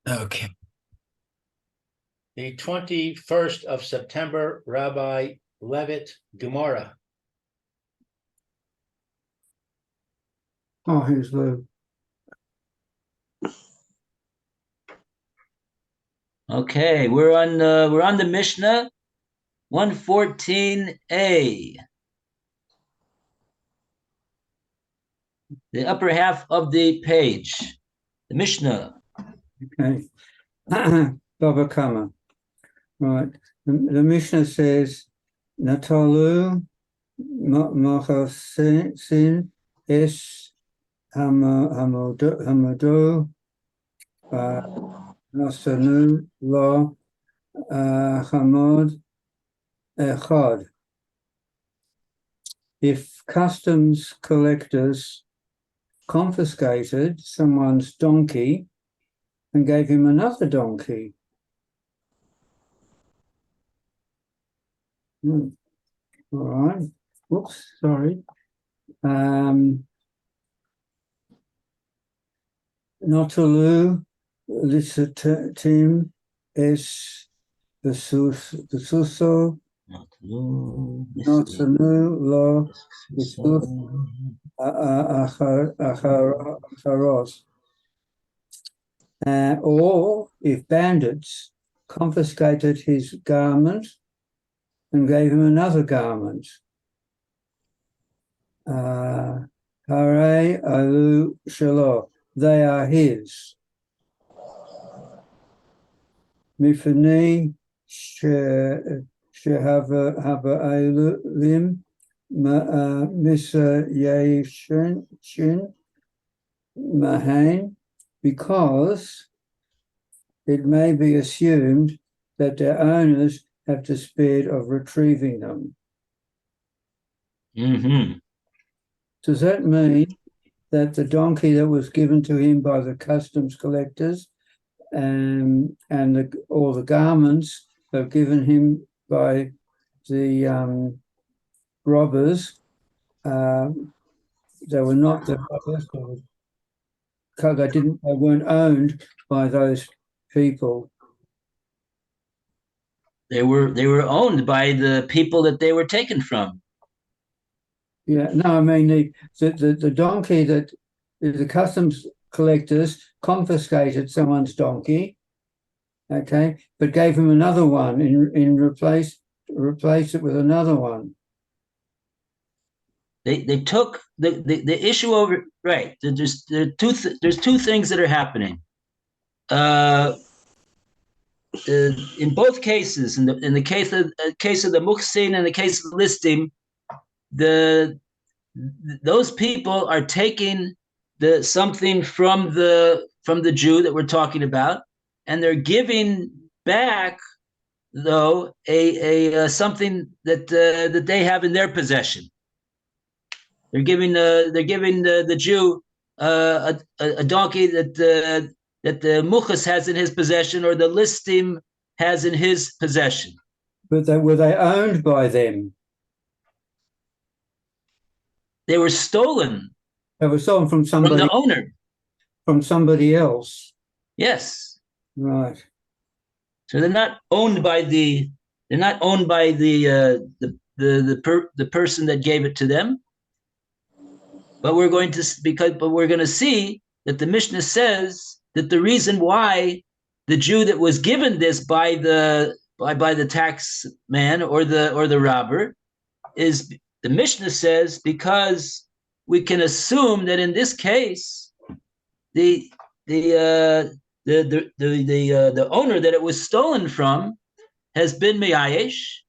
Okay. The 21st of September, Rabbi Levitt, Gemora. Oh, here's Lou. Okay, we're on the Mishnah 114a. The upper half of the page. The Mishnah. Okay. Bava Kama. Right. The Mishnah says, Natalu Machasin Es Hamado Nasanu La Hamad Echad. If customs collectors confiscated someone's donkey and gave him another donkey. All right. Whoops, sorry. Notalu Lisatim es the Suso Notanu Lo Acharos. Or if bandits confiscated his garment and gave him another garment. Hare alu shelo, they are his. Mifani shehava elulim misa yeshin mahain, because it may be assumed that their owners have despaired of retrieving them. Mm-hmm. Does that mean that the donkey that was given to him by the customs collectors and all the garments that were given him by the robbers, they were not the robbers, they weren't owned by those people? They were owned by the people that they were taken from. Yeah, no, I mean the donkey that the customs collectors confiscated someone's donkey, okay, but gave him another one in replace it with another one. They took the issue over, right. There's two things that are happening. In both cases, in the case of the Muksin and the case of the Listim, those people are taking something from the Jew that we're talking about, and they're giving back though a something that they have in their possession. They're giving the Jew a donkey that the Muchas has in his possession, or the Listim has in his possession. But were they owned by them? They were stolen. They were stolen from somebody, from the owner, from somebody else. Yes. Right. So they're not owned by the person that gave it to them. But we're going to see that the Mishnah says that the reason why the Jew that was given this by the tax man or the robber is, the Mishnah says, because we can assume that in this case the owner that it was stolen from has been meyayesh,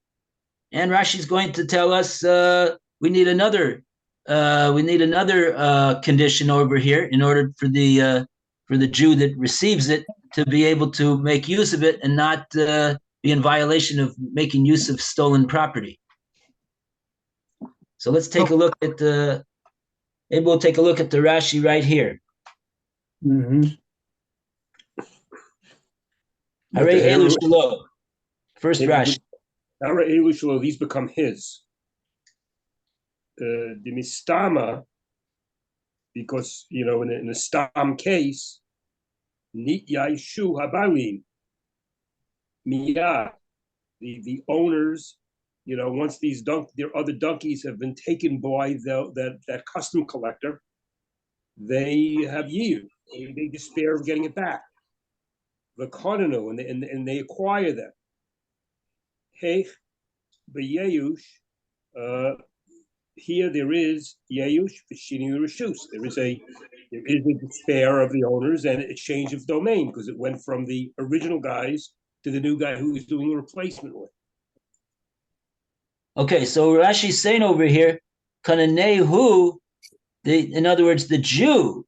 and Rashi's going to tell us we need another condition over here in order for the Jew that receives it to be able to make use of it and not be in violation of making use of stolen property. So let's take a look at maybe we'll take a look at the Rashi right here. Mm-hmm. First Rashi. These become his. The mistama, because in the stam case, Yaishu Habarim. Miyad. The owners, once their other donkeys have been taken by that custom collector, they have yield. They despair of getting it back. The konanu, and they acquire them. Hey, b'yeush. Here there is yeush v'shini reshus. There is a despair of the owners and a change of domain because it went from the original guys to the new guy who was doing a replacement with. Okay, so Rashi's saying over here, Kananehu, in other words, the Jew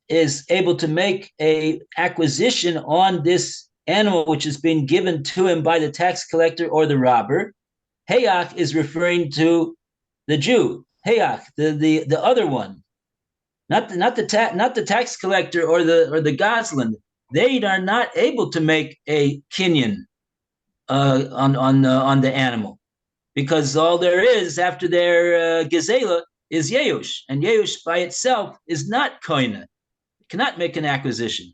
is able to make a acquisition on this animal which is being given to him by the tax collector or the robber. Hayach is referring to the Jew. Hayach, the other one, not the tax collector or the Goslin. They are not able to make a kinyan on the animal, because all there is after their gezela is Yeush, and Yeush by itself is not koina, cannot make an acquisition.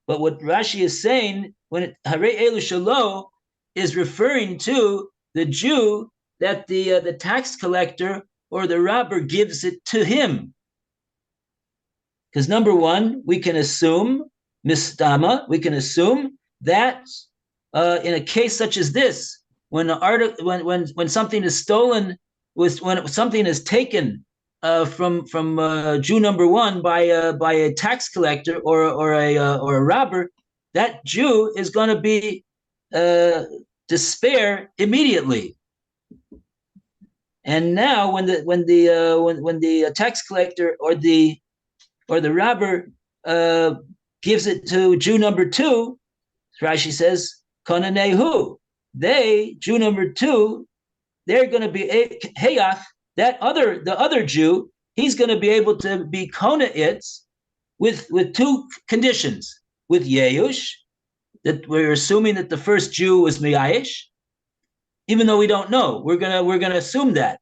But what Rashi is saying, when Hare Elu Shalo is referring to the Jew that the tax collector or the robber gives it to him. Because number one, we can assume, mistama, we can assume that in a case such as this, when something is stolen, when something is taken from Jew number one by a tax collector or a robber, that Jew is going to be despair immediately. And now, when the tax collector or the robber gives it to Jew number two, Rashi says, Konanehu. Jew number two, they're going to be Hayach, the other Jew, he's going to be able to be Kona it with two conditions. With Yeush, that we're assuming that the first Jew was Miyayish, even though we don't know. We're gonna assume that.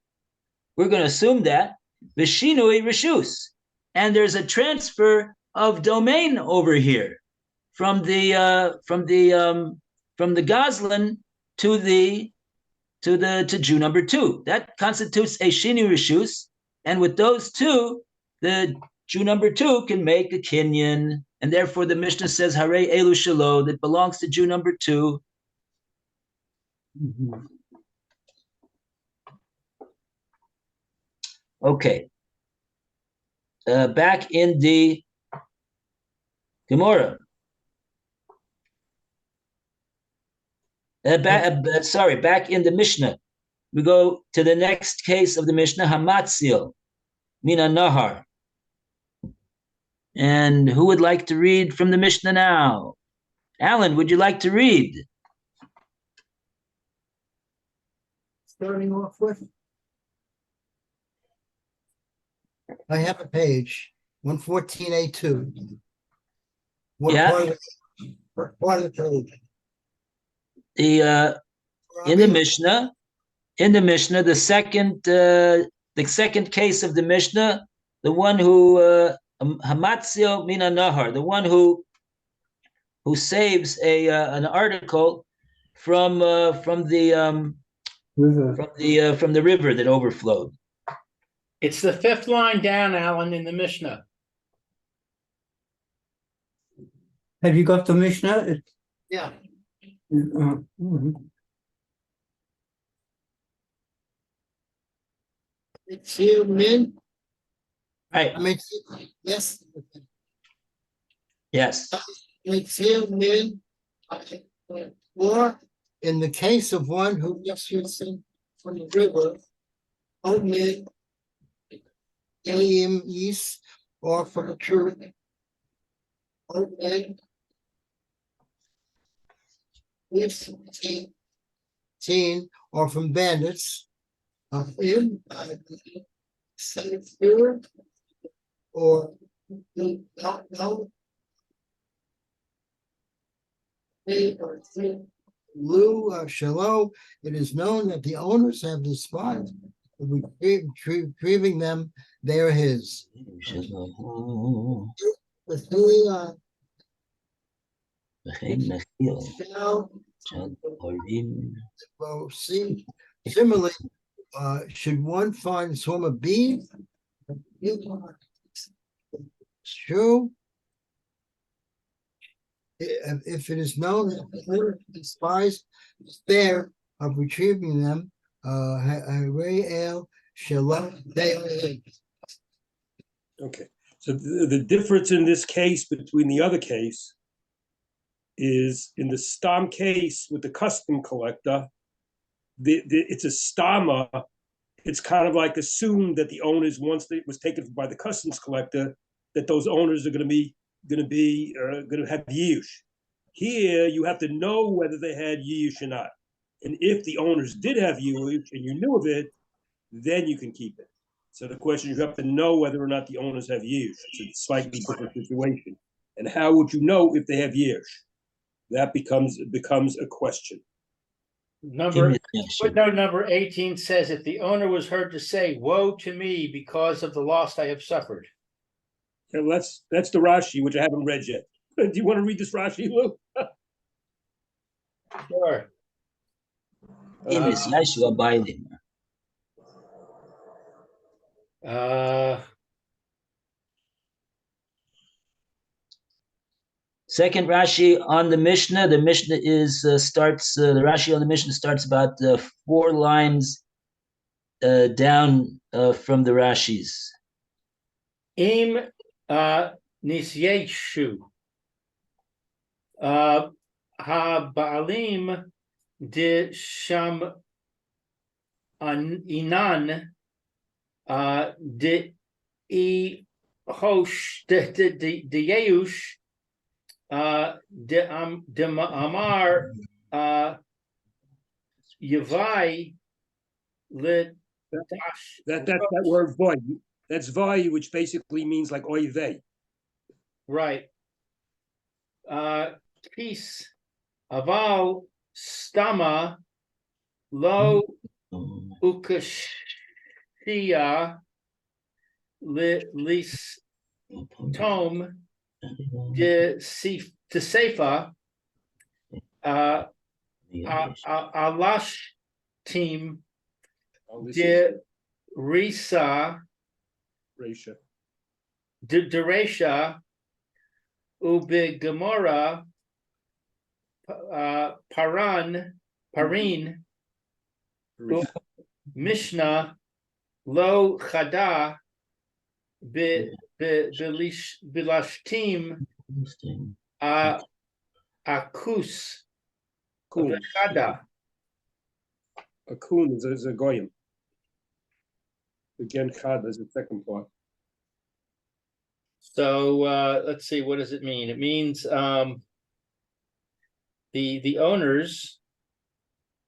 We're gonna assume that Vishinui Rishus. And there's a transfer of domain over here from the Goslin to Jew number two. That constitutes a Shinu Rishus, and with those two, the Jew number two can make a kinyan, and therefore the Mishnah says Hare Elu Shalo, that belongs to Jew number two. Mhm. Okay. Back in the Gemora. Back in the Mishnah. We go to the next case of the Mishnah, Hamatzil, Mina Nahar. And who would like to read from the Mishnah now? Alan, would you like to read? Starting off with, I have a page, 114A2. What Yeah. part of the page? In the Mishnah, the second case of the Mishnah, the one who Hamatzil Mina Nahar, the one who saves an article from the river that overflowed. It's the fifth line down, Alan, in the Mishnah. Have you got the Mishnah? Yeah. Mhm. It's here, men. Right. I mean, yes. Yes. It's here, men. Or in the case of one who just using from the river, only east or from the church. Okay. If 18 or from bandits in spirit or no Lou Shalom, it is known that the owners have despised retrieving them, they are his. shall Olim. well, see, similarly, should one find swarm of bees? True. If it is known that the spies spare of retrieving them, they Okay, so the difference in this case between the other case is in the stam case with the custom collector, it's a stama. It's kind of like assumed that the owners, once it was taken by the customs collector, that those owners are going to have yish. Here, you have to know whether they had yish or not, and if the owners did have yish and you knew of it, then you can keep it. So the question is, you have to know whether or not the owners have yish. It's a slightly different situation. And how would you know if they have yish? That becomes a question. Footnote number 18 says, if the owner was heard to say, woe to me because of the loss I have suffered. And that's the Rashi, which I haven't read yet. Do you want to read this Rashi, Lou? Sure. Imis, Yeshua Bailim. Second Rashi on the Mishnah. The Mishnah is starts. The Rashi on the Mishnah starts about 4 lines down from the Rashis. Im nisyeshu ha-ba'alim de sham inan de e hosh de yeush de amar yavai lit that word voy. That's voy, which basically means like oivei. Right. Peace. Aval stama lo ukashia lis tom de sefa alash team de risa de resha ube Gemora parin Mishnah lo chada bilashtim akus chada. Akun is a goyim. Again, chad is the second part. So let's see, what does it mean? It means the owners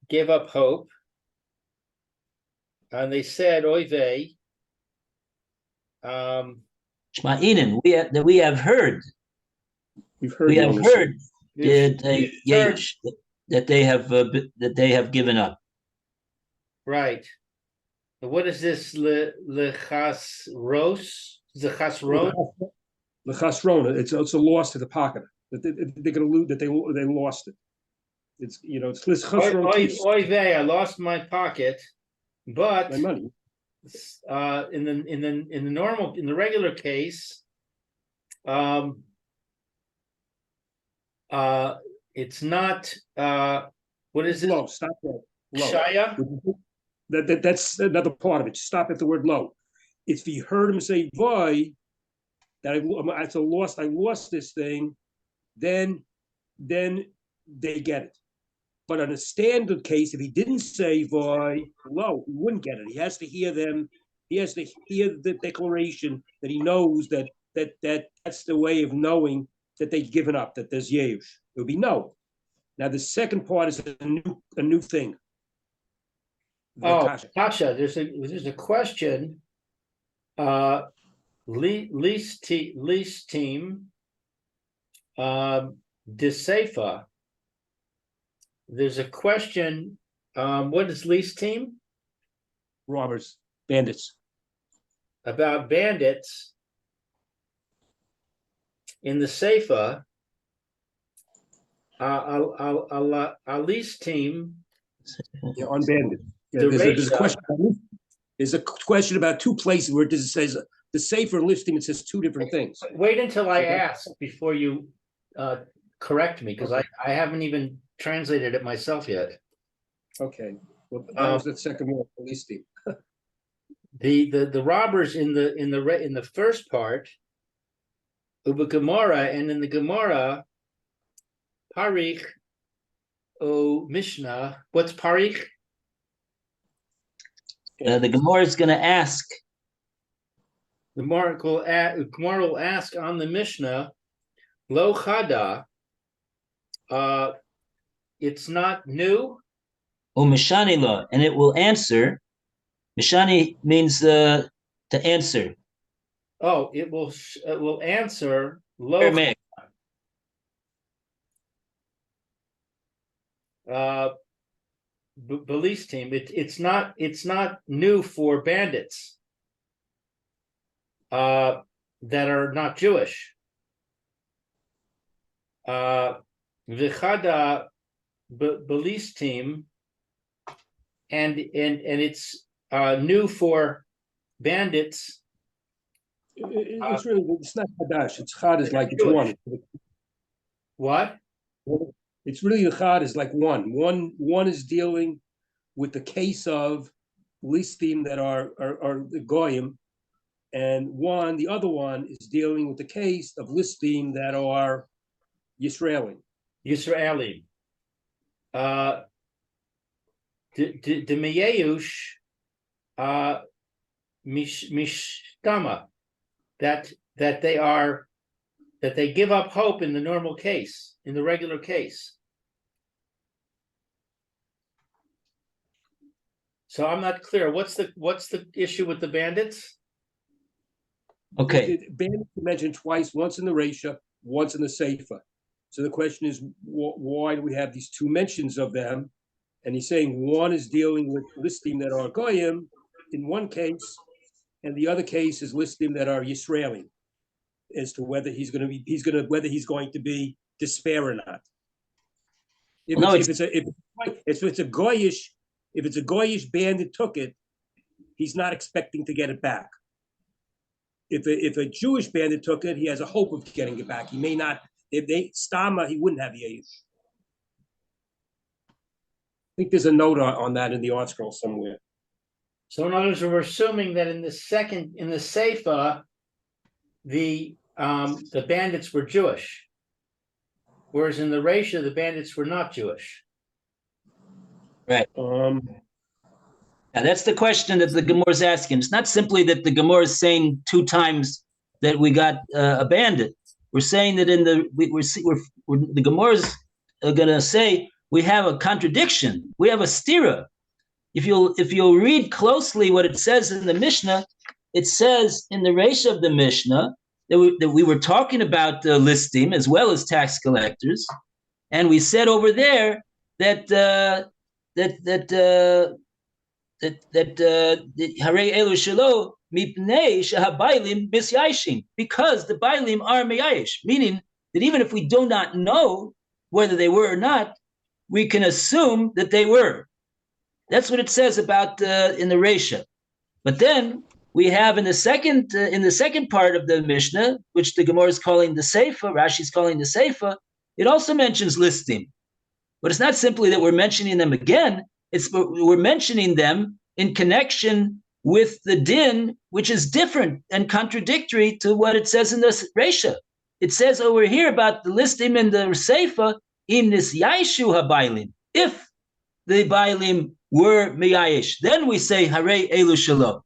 gave up hope, and they said, "Oy vey." Shma'inin, we have heard. We've heard. We have heard Yehush, that they have given up. right. What is this? Lechas ros? Lechas ros? Lechasrona. It's a loss to the pocket. That they're going to lose. That they lost it. It's it's lechasron. Oy vey, I lost my pocket, but my money. In the regular case, it's not what is it? Low. Stop there. Low. Shaya? That's another part of it. Stop at the word low. If you heard him say voy, that it's a loss, I lost this thing, then they get it. But on a standard case, if he didn't say voy low, he wouldn't get it. He has to hear them. He has to hear the declaration that he knows that's the way of knowing that they've given up, that there's yesh. It would be no. Now the second part is a new thing. Oh, Tasha, there's a question. Lease team, Desefa. There's a question. What is lease team? Robbers, bandits. About bandits in the Seifa. Ali's team, Yeah, on bandit. Yeah, The there's a Reisha. question. There's a question about two places where it says the safer listing. It says two different things. wait until I Okay. ask before you correct me, because I haven't even translated it myself yet. Okay. Well, that was the second one, listing. The robbers in the first part, Uba Gemora, and in the Gemora, Parich O Mishnah. What's Parich? The Gemara is going to ask. The Gemara will ask on the Mishnah, Lo Chada. It's not new. Mishani law, and it will answer. Mishani means to answer. Oh, it will answer Lo Aramaic. Police team. It's not new for bandits that are not Jewish. Vichada police team, and it's new for bandits. It's really, it's not Hadash. It's Chad is like it's Jewish. one. What? It's really the Chad is like one. One is dealing with the case of listim that are the goyim, and the other one is dealing with the case of listim that are Yisraeli. Yisraeli. The Meyeush Mishtama, that they give up hope in the normal case, in the regular case. So I'm not clear. What's the issue with the bandits? Okay. Bandits mentioned twice, once in the Reisha, once in the Seifa. So the question is, why do we have these two mentions of them? And he's saying one is dealing with listim that are goyim in one case, and the other case is listim that are Yisraeli, as to whether whether he's going to be despair or not. If it's a goyish bandit took it, he's not expecting to get it back. If a Jewish bandit took it, he has a hope of getting it back. He may not. If they stama, he wouldn't have Yehush. I think there's a note on that in the art scroll somewhere. So in other words, we're assuming that in the Seifa, the bandits were Jewish, whereas in the Reisha, the bandits were not Jewish. Right. Now that's the question that the Gemara is asking. It's not simply that the Gemara is saying two times that we got a bandit. We're saying that the Gemara is going to say we have a contradiction. We have a stira. If you'll read closely what it says in the Mishnah, it says in the Reisha of the Mishnah that we were talking about listim as well as tax collectors, and we said over there that Harei Elu Shelo Mipnei Shahabaylim Misyayshim, because the Bailim are Miyayish, meaning that even if we do not know whether they were or not, we can assume that they were. That's what it says about in the Reisha. But then we have in the second part of the Mishnah, which the Gemara is calling the Seifa, Rashi is calling the Seifa, it also mentions listim. But it's not simply that we're mentioning them again, we're mentioning them in connection with the din, which is different and contradictory to what it says in the Reisha. It says over here about the listim in the Seifa, in this Yaishu HaBailim, if the Bailim were Miyayish, then we say Harei Elu Shelo.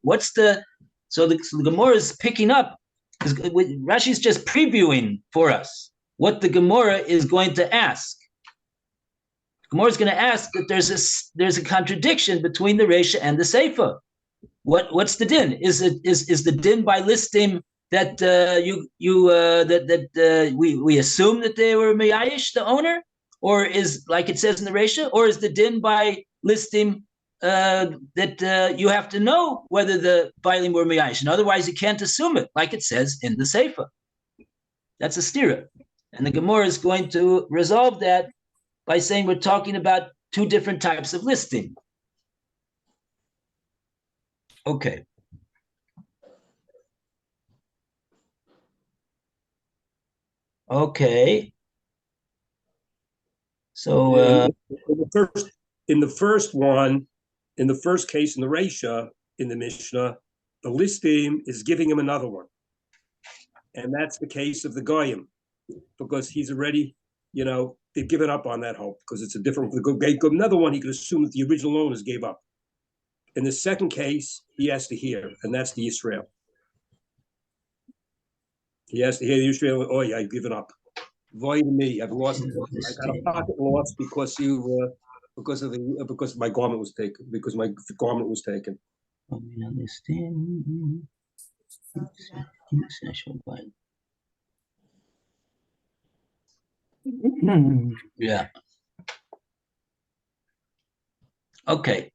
So the Gemara is picking up, because Rashi is just previewing for us what the Gemara is going to ask. Gemara is going to ask that there's a contradiction between the Reisha and the Seifa. What's the din? Is the din by listim that we assume that they were Miyayish, the owner, or is like it says in the Reisha, or is the din by listim that you have to know whether the Bailim were Miyayish, and otherwise you can't assume it, like it says in the Seifa. That's a stira. And the Gemara is going to resolve that by saying we're talking about two different types of listing. Okay. Okay. So in the first one, in the first case in the Reisha in the Mishnah, the listim is giving him another one, and that's the case of the Goyim, because he's already, they've given up on that hope because it's a different. Another one, he could assume that the original owners gave up. In the second case, he has to hear, and that's the Yisrael. He has to hear the Yisrael. Oh yeah, I've given up. Void me, I've lost. I got a pocket loss because because my garment was taken. Because my garment was taken. Yeah. Okay.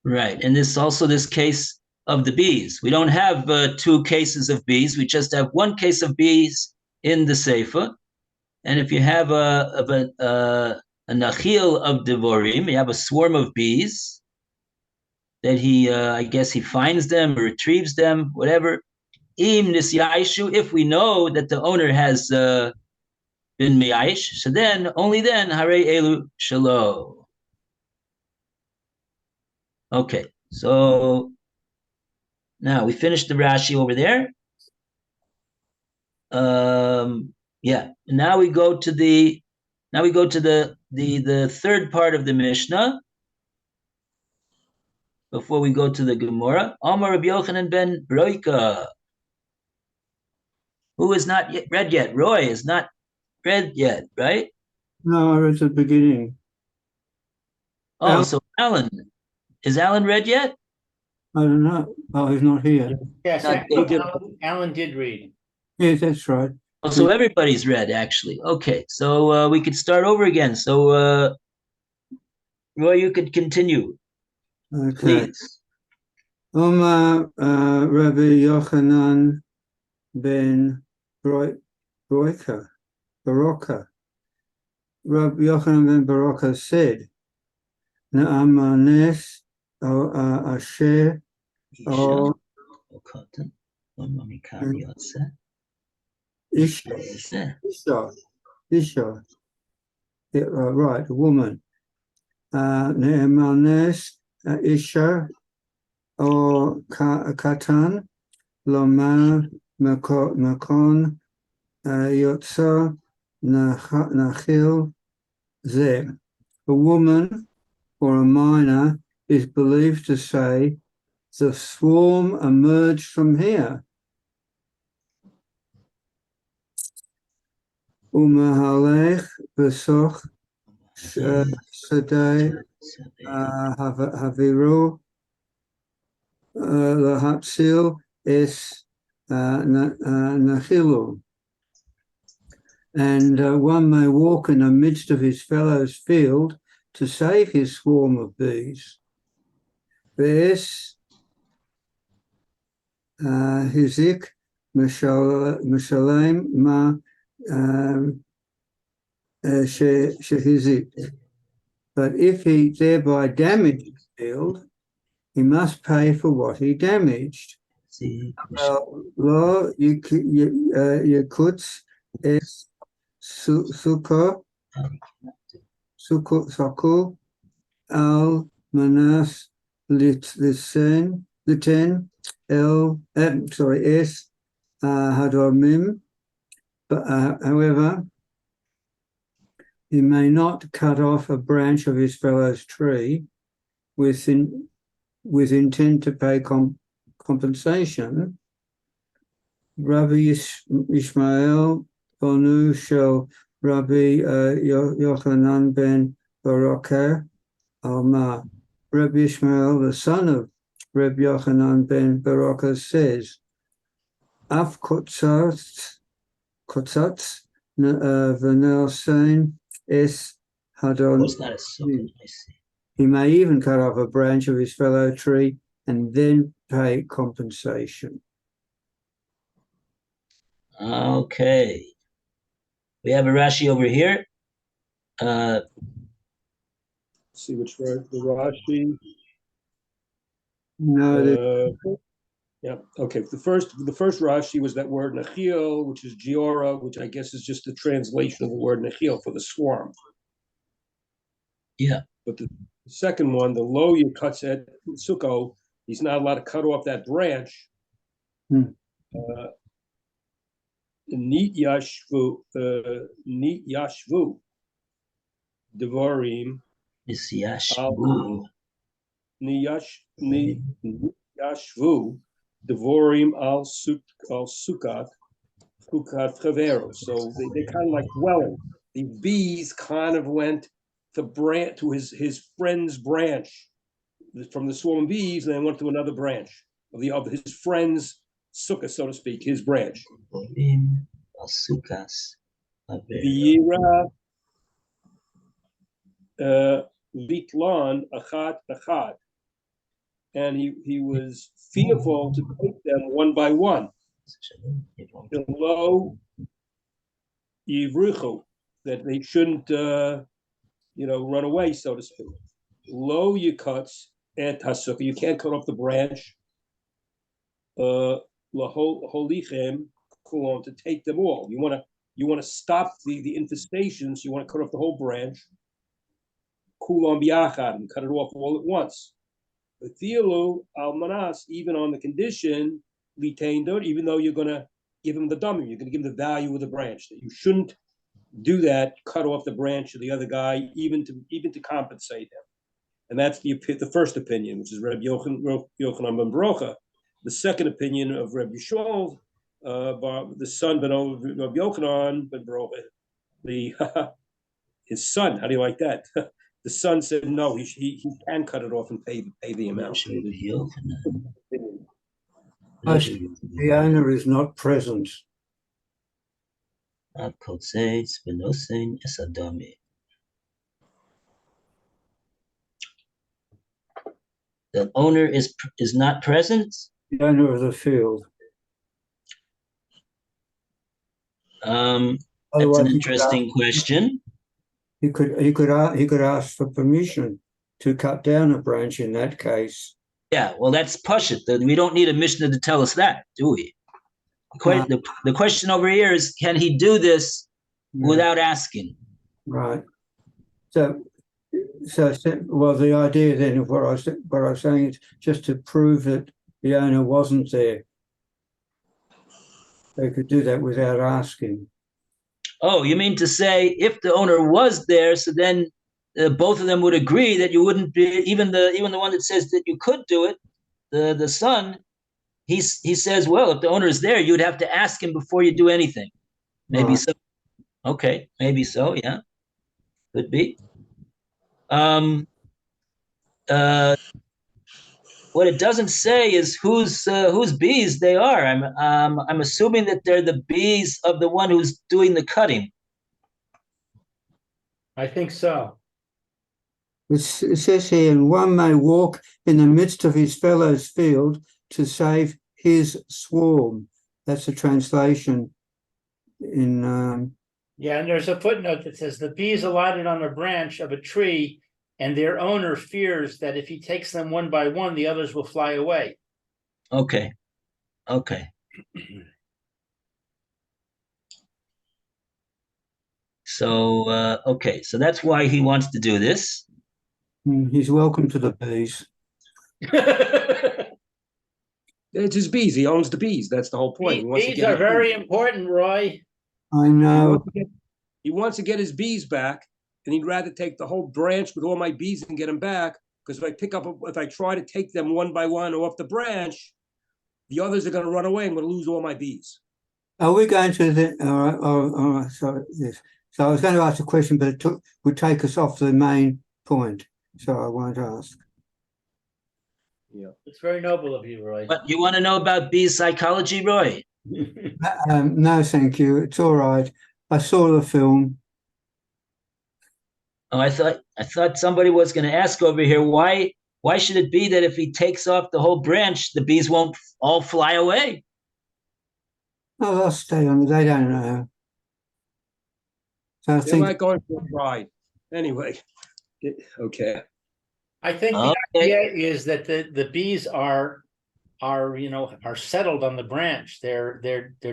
Right, and this also this case of the bees. We don't have two cases of bees. We just have one case of bees in the Sefer. And if you have a nachil of devorim, you have a swarm of bees that he, I guess he finds them or retrieves them, whatever. Im nisyaishu, if we know that the owner has been miyash, so then, only then, hare elu shalo. Okay, so now we finished the Rashi over there. Yeah. Now we go to the third part of the Mishnah. Before we go to the Gemora, Amar Rabbi Yochanan ben Broika, who is not yet read yet. Roy is not read yet, right? No, I read the beginning. Oh, so Alan. Is Alan read yet? I don't know. Oh, he's not here. Yes, Not yet. Alan did read. Yes, that's right. Oh, so everybody's read, actually. Okay, so we could start over again. So, Roy, you could continue, Okay. please. Omar Rabbi Yochanan ben Baroka. Rabbi Yochanan ben Baroka said, Na'amanes asher or Isha. Yeah, right, a woman. Ne'emanes Isha or Katan Lomar Makon Yotza Nachil Zeh. A woman or a minor is believed to say, the swarm emerged from here. Umahalech besoch sedei haviru lahatsil es nachilu. And one may walk in the midst of his fellow's field to save his swarm of bees. Ves hizik mishalem ma shehizik. But if he thereby damaged the field, he must pay for what he damaged. Lo yikuts es suko al manas liten es hadormim. But however, he may not cut off a branch of his fellow's tree with intent to pay compensation. Rabbi Ishmael Bonu shel Rabbi Yochanan ben Baroka Alma. Rabbi Ishmael, the son of Rabbi Yochanan ben Baroka, says, Af kotzatz v'nelsein es hadon. He may even cut off a branch of his fellow tree and then pay compensation. Okay. We have a Rashi over here. See which word, the Rashi. No, Yeah, okay. The first Rashi was that word Nechiel, which is Giora, which I guess is just the translation of the word Nechiel for the swarm. Yeah. But the second one, the Lo Yekatset Sukkot, he's not allowed to cut off that branch. Hmm. Neat Yashvu, Devarim, It's Yashbu. Yashvu, Devorim al Sukkot, Chaveros. So they kind of like dwelling. The bees kind of went to his friend's branch from the swarm of bees, and then went to another branch of his friend's sukkah, so to speak, his branch. Sukas. V'yira litlan achat achat, and he was fearful to take them one by one. Below yivruchu, that they shouldn't run away, so to speak. Low yikuts and tasuk, you can't cut off the branch. Laholichem kulon, to take them all. You want to stop the infestations. You want to cut off the whole branch. Kulon biachad, and cut it off all at once. But Theolu almanas, even on the condition litaindot, even though you're going to give him the dummy, you're going to give him the value of the branch. That you shouldn't do that, cut off the branch of the other guy, even to compensate him. And that's the first opinion, which is Reb Yochanan ben Brocha. The second opinion of Reb Yishol, the son of Reb Yochanan ben Brocha, his son. How do you like that? The son said no, he can cut it off and pay the amount. the owner is not present. The owner is not present. The owner of the field. That's Otherwise, an interesting question. he could ask for permission to cut down a branch in that case. Yeah, well, that's Pashut. We don't need a Mishnah to tell us that, do we? The question over here is, can he do this without asking? Right. So, well, the idea then of what I was saying is just to prove that the owner wasn't there. They could do that without asking. Oh, you mean to say if the owner was there, so then both of them would agree that you wouldn't be, even the one that says that you could do it, the son, he says, well, if the owner is there, you'd have to ask him before you do anything. Maybe so. Okay, maybe so. Yeah, could be. What it doesn't say is whose bees they are. I'm assuming that they're the bees of the one who's doing the cutting. I think so. It says here, and one may walk in the midst of his fellow's field to save his swarm. That's a translation in. Yeah, and there's a footnote that says the bees alighted on a branch of a tree, and their owner fears that if he takes them one by one, the others will fly away. Okay. So, so that's why he wants to do this. He's welcome to the bees. It's his bees. He owns the bees. That's the whole point. Bees are very important, Roy. I know. He wants to get his bees back, and he'd rather take the whole branch with all my bees and get them back. Because if I try to take them one by one off the branch, the others are going to run away. I'm going to lose all my bees. Are we going to the? All right. So yes. So I was going to ask a question, but it would take us off the main point. So I won't ask. Yeah, it's very noble of you, Roy. But you want to know about bee psychology, Roy? No, thank you. It's all right. I saw the film. Oh, I thought somebody was going to ask over here why should it be that if he takes off the whole branch, the bees won't all fly away? Oh, I'll stay on. They don't know. So I They think might go for a ride. Anyway, okay. I think the Okay. idea is that the bees are are settled on the branch. They're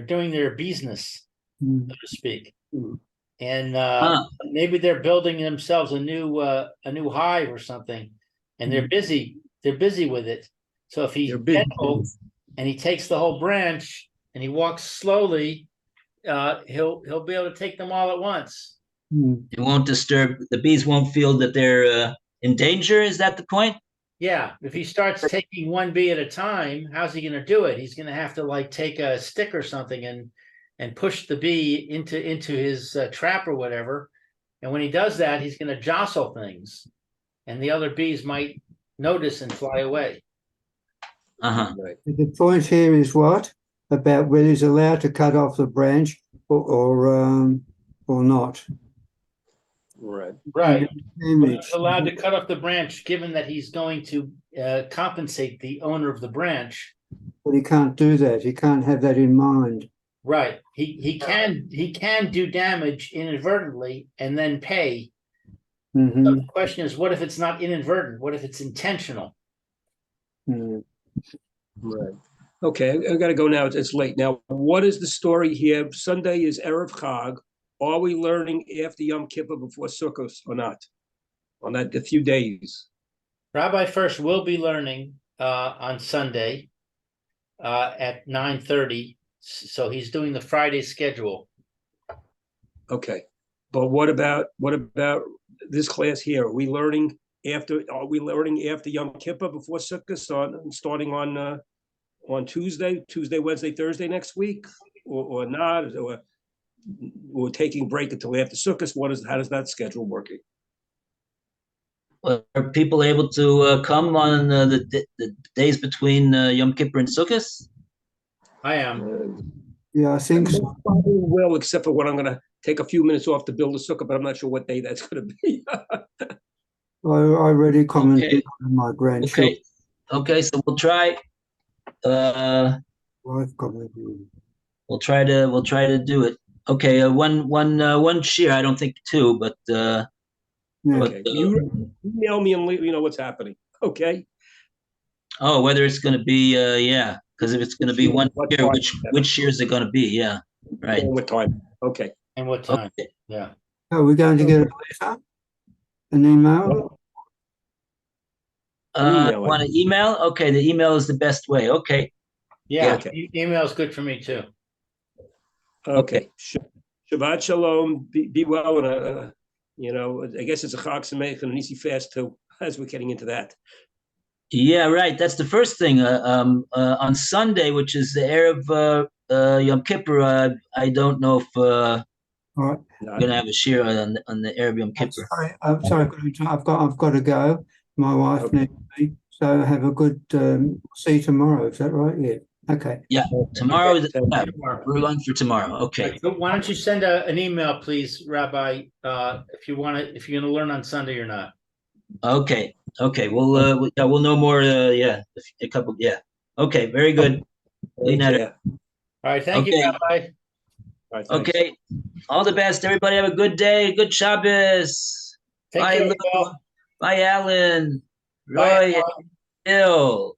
doing their business, mm, so to speak. Mhm. And Huh. maybe they're building themselves a new hive or something, and they're busy. They're busy with it. So if he's They're big. gentle and he takes the whole branch and he walks slowly, he'll be able to take them all at once. mm, It won't disturb, the bees won't feel that they're in danger. Is that the point? Yeah, if he starts taking one bee at a time, how's he going to do it? He's going to have to like take a stick or something and push the bee into his trap or whatever. And when he does that, he's going to jostle things, and the other bees might notice and fly away. Uh-huh. Right. the point here is what about whether he's allowed to cut off the branch or not. Right. Image. He's allowed to cut off the branch, given that he's going to compensate the owner of the branch. But he can't do that. He can't have that in mind. Right. He can do damage inadvertently and then pay. Mhm, So the question is, what if it's not inadvertent? What if it's intentional? mm. Right. Okay, I gotta go now. It's late. Now, what is the story here? Sunday is Erev Chag. Are we learning after Yom Kippur before Sukkot or not? On that, a few days. Rabbi First will be learning on Sunday at 9:30. So he's doing the Friday schedule. Okay. But what about this class here? Are we learning after Yom Kippur before Sukkot, starting on Tuesday, Wednesday, Thursday next week, or not? Or we're taking a break until after Sukkot. How does that schedule working? Are people able to come on the days between Yom Kippur and Sukkot? I am. Yeah, I think so. Probably will, except for when I'm going to take a few minutes off to build a sukkah, but I'm not sure what day that's going to be. I already commented Okay. on my grandchildren. Okay, so we'll try. Wife commented. We'll try to do it. Okay, one shear. I don't think two, but Yeah. Okay, you email me and let me know what's happening. Okay. oh, whether it's going to be yeah, because if it's going to be one What shear, time? which shear is it going to be? Yeah, right. And what time? Okay. And what time? Okay. Yeah. Are we going to get a letter? An email? Email it. Want to email? Okay, the email is the best way. Okay. Yeah. Okay. Email is good for me too. Okay. Shabbat shalom. Be well. And, I guess it's a Chag Sameach and an easy fast too, as we're getting into that. Yeah, right. That's the first thing. On Sunday, which is the Erev Yom Kippur, I don't know if All right. we're gonna have a shir on the Erev Yom Kippur. I'm sorry. I've got to go. My wife Okay. needs me. So have a good see you tomorrow. Is that right? Yeah. Okay. Yeah, tomorrow is Okay. we're on for tomorrow. Okay. So why don't you send an email, please, Rabbi, if you're going to learn on Sunday or not. Okay. We'll know more. Yeah, a couple. Yeah. Okay. Very good. Take care. All right. Thank you, Okay. Rabbi. All right, thanks. Okay. All the best. Everybody have a good day. Good Shabbos. Take Bye, care, Lou. Bill. Bye, Alan. Bye, Roy. Alan. Bill.